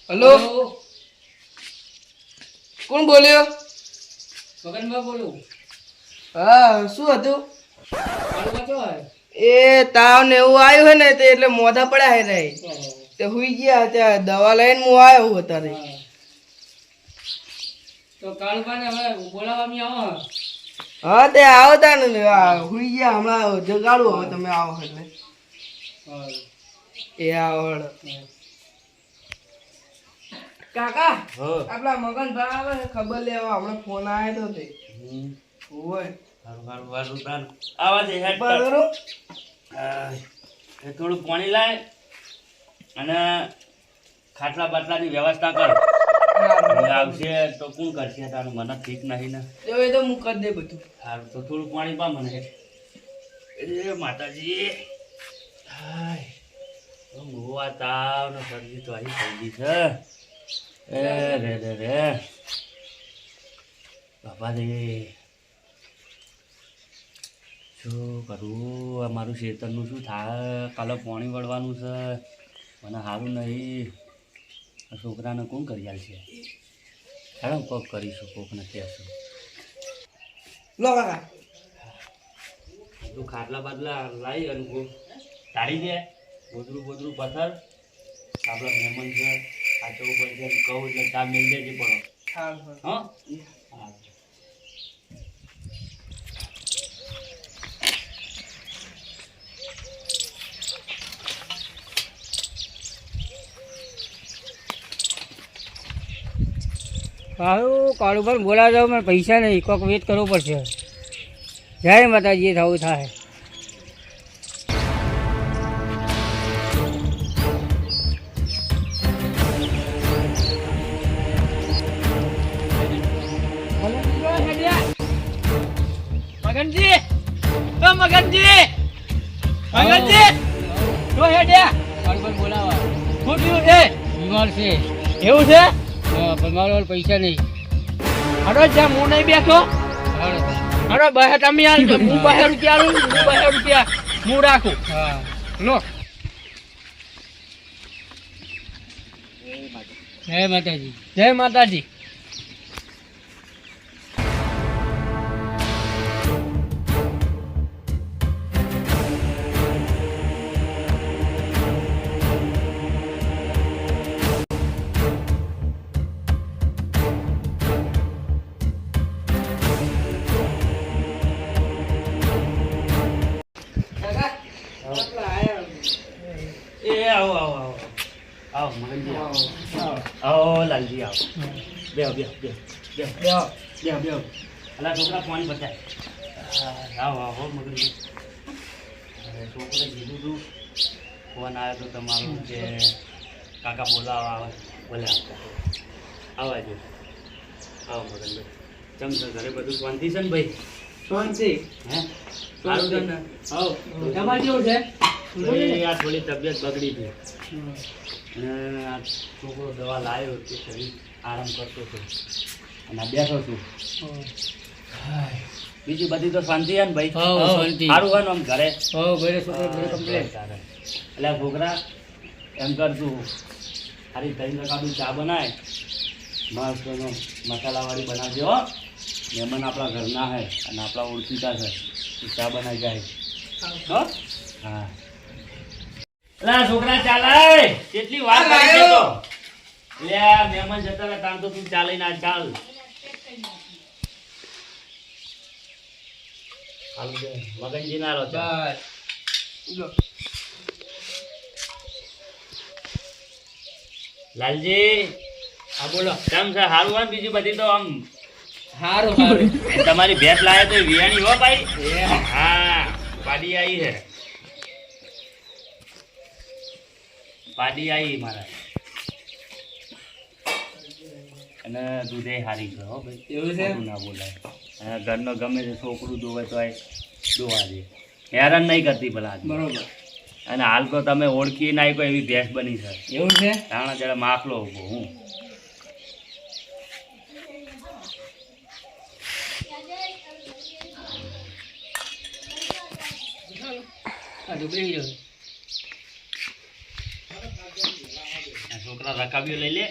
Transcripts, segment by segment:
Hello, કોણ બોલ્યો? મગનભાઈ બોલું. હા, શું હતું? કાળુબા ચો હે? એ તાવ ને એવું આવ્યું હોય ને તે એટલે મોઢા પડ્યા હે રે તે હુઈ ગયા. ત્યાં દવા લઈને હું આવ્યો હું અત્યારે. તો કાળુબાને હવે બોલાવવા આવો. હા, તે આવતા ને હુઈ ગયા. હમણાં જગાડું હવે તમે આવો એટલે. એ આવડ કાકા, આપલા મગન ભાઈ આવે છે ખબર લેવા. હમણાં ફોન આવ્યો તો તે હોય થોડું પાણી લાય અને ખાટલા બાટલાની વ્યવસ્થા કર. આવશે તો કોણ કરશે? તારું મને ઠીક નહીં ને. એ તો હું કરી દે બધું. સારું તો થોડું પાણી પા મને. એ માતાજી, મોવા તાવ ને શરદી તો અહીં થઈ ગઈ છે. એ રે રે રે બાપા રે, શું કરું? આ મારું ખેતરનું શું થાય? કાલે પાણી વળવાનું છે. મને સારું નહીં. આ છોકરાને કોણ કરી આલશે? હેડો કોક કરીશું, કોકને કહેશું. લો કાકા, તું ખાટલા બાટલા લાવી અને તાળી દે. ગોદરું ગોદરું પથ્થર. આપણા મહેમાન છે, સાચવવું પડશે. કહું એટલે ચા મેળ દેજે પડો. હા. સારું, કાળુભાઈ બોલાવ જાવ. મને પૈસા નહીં, કોઈક વેટ કરવો પડશે. જય માતાજી, થવું થાય. મગનજી, ઓ મગનજી, મગનજી, તો હેડ્યા. કાળુભાઈ બોલાવા. શું થયું છે? બીમાર છે. એવું છે? પણ મારો પૈસા નહીં. હડો જ્યાં હું નહીં બેઠો. હડો બહે તમે હું 2 રૂપિયા આલું. 2 રૂપિયા હું રાખું. લો. જય માતાજી, જય માતાજી. એ આવો આવો આવો આવો મગનજી, આવો આવો લાલજી, આવો. બેહો બેહો બેહો બેહો બેહો બેહો બેહો. અલા છોકરા પાણી બતાય. આવો આવો મગનજી. છોકરે કીધું તું ફોન આવ્યો તો તમારો કે કાકા બોલાવા આવે. બોલે આવવા જો. આવો મગનભાઈ. ચમ છે ઘરે બધું શાંતિ છે ને ભાઈ? શાંતિ. હે સારું છે ને? આવો. તમારે કેવું છે? આ થોડી તબિયત બગડી છે અને આ છોકરો દવા લાવ્યો તે શરીર આરામ કરતો હતો અને આ બેઠો છું. બીજી બધી તો શાંતિ છે ને ભાઈ? શાંતિ. સારું હોય ને આમ ઘરે? ઘરે છોકરા કમ્પ્લેટ. એટલે છોકરા એમ કરશું, સારી 3 રકાબી ચા બનાય, મસ્ત મસાલાવાળી બનાવજો હો. મહેમાન આપણા ઘરના છે અને આપણા ઓળખીતા છે. ચા બનાવી જાય હો. હા. અલા છોકરા ચાલાય, કેટલી વાર કરી છે તો. લે મહેમાન જતા રહે તાણ તો તું ચાલે ના ચાલ. હાલ દે મગનજી ના લો ચાલ. લાલજી, હા બોલો. કેમ છે? સારું હોય ને? બીજી બધી તો આમ સારું સારું. તમારી ભેટ લાવે તો વિયાણી હો ભાઈ. હા, પાડી આવી છે. પાડી આવી મારા. અને દૂધે હારી છે હો ભાઈ. એવું છે? ખોટું ના બોલાય. અને ઘરનો ગમે તે છોકરું દોવે તો દોવા દે. હેરાન નહીં કરતી ભલા આદમી. બરોબર. અને હાલ તો તમે ઓળખી ના કોઈ એવી ભેંસ બની છે. એવું છે? તાણા જરા માખલો ઉભો હું. છોકરા રકાબીઓ લઈ લે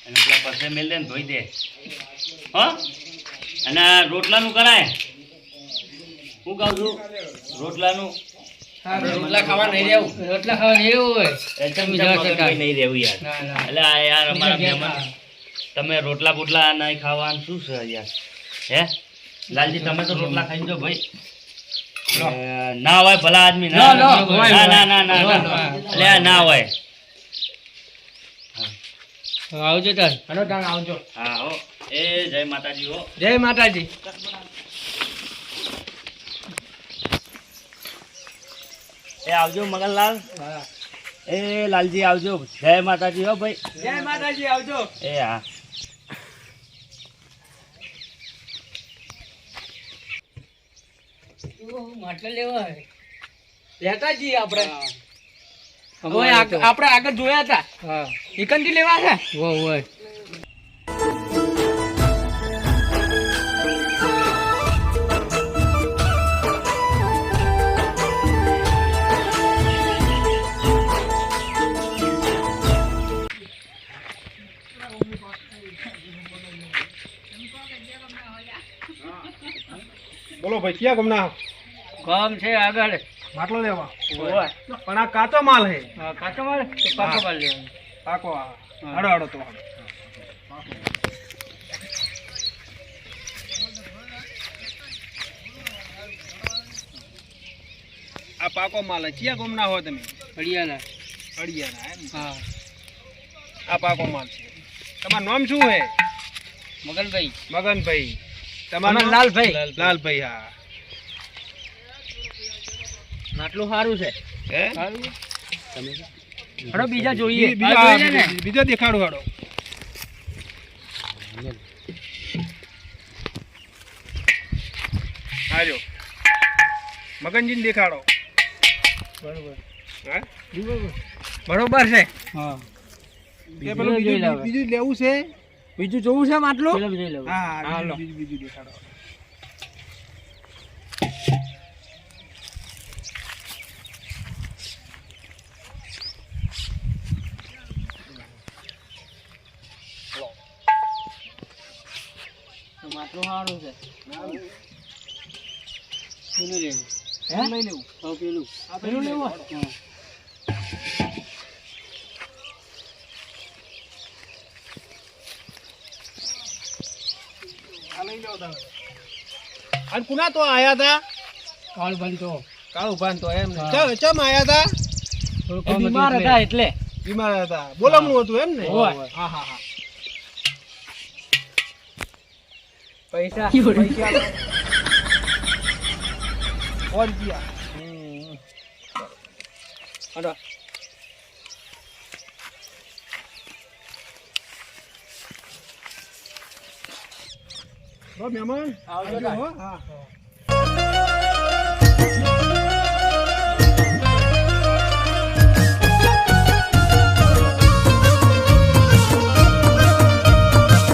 અને પેલા પસે મેલ દે ને ધોઈ દે હો અને રોટલાનું કરાય હું કહું છું રોટલાનું રોટલા ખાવા નહીં રહેવું. રોટલા ખાવા નહીં રહેવું હોય એકદમ મગજમાં નહીં રહેવું યાર ના ના એટલે આ યાર અમારા મહેમાન તમે રોટલા બોટલા નહીં ખાવાનું શું છે યાર હે લાલજી તમે તો રોટલા ખાઈ જો ભાઈ ના હોય ભલા આદમી ના લો, ના ના ના ના એટલે આ ના હોય આવજો તાર હલો તાર આવજો હા હો એ જય માતાજી હો જય માતાજી એ આવજો મગનલાલ એ લાલજી આવજો જય માતાજી હો ભાઈ જય માતાજી આવજો એ હા માટલા લેવા લેતા જઈએ આપણે. આપણે આગળ જોયા હતા એકંદી લેવા છે હોય બોલો ભાઈ ક્યાં ગમના ગામ છે આગળ માટલો લેવા હોય પણ આ કાચો માલ હે કાચો માલ કે પાકો માલ લેવાનો પાકો હડો હડો તો આ પાકો માલ હે ક્યાં ગમના હો તમે હરિયાણા અડિયાના એમ હા આ પાકો માલ છે તમારું નામ શું હે મગનભાઈ મગનભાઈ અમારું તમારું લાલભાઈ લાલભાઈ હા માટલું સારું છે હે હડો બીજા જોઈએ બીજો દેખાડો હાડો આજો મગનજીને દેખાડો બરોબર હા બરોબર છે કે પેલું બીજું લેવું છે બીજું જોવું છે માટલું હા બીજું દેખાડો માટલું સારું છે પેલું લેવું લઈ લેવું પેલું પેલું લેવું અને કુના તો આયા હતા કાળ બનતો કાળુ ભાન તો એમ ચમ આયા હતા બીમાર હતા એટલે બીમાર હતા બોલામણું હતું એમ ને હોય. હા હા હા પૈસા ઓર ગયા હડો મહેમાન આવજો હો હા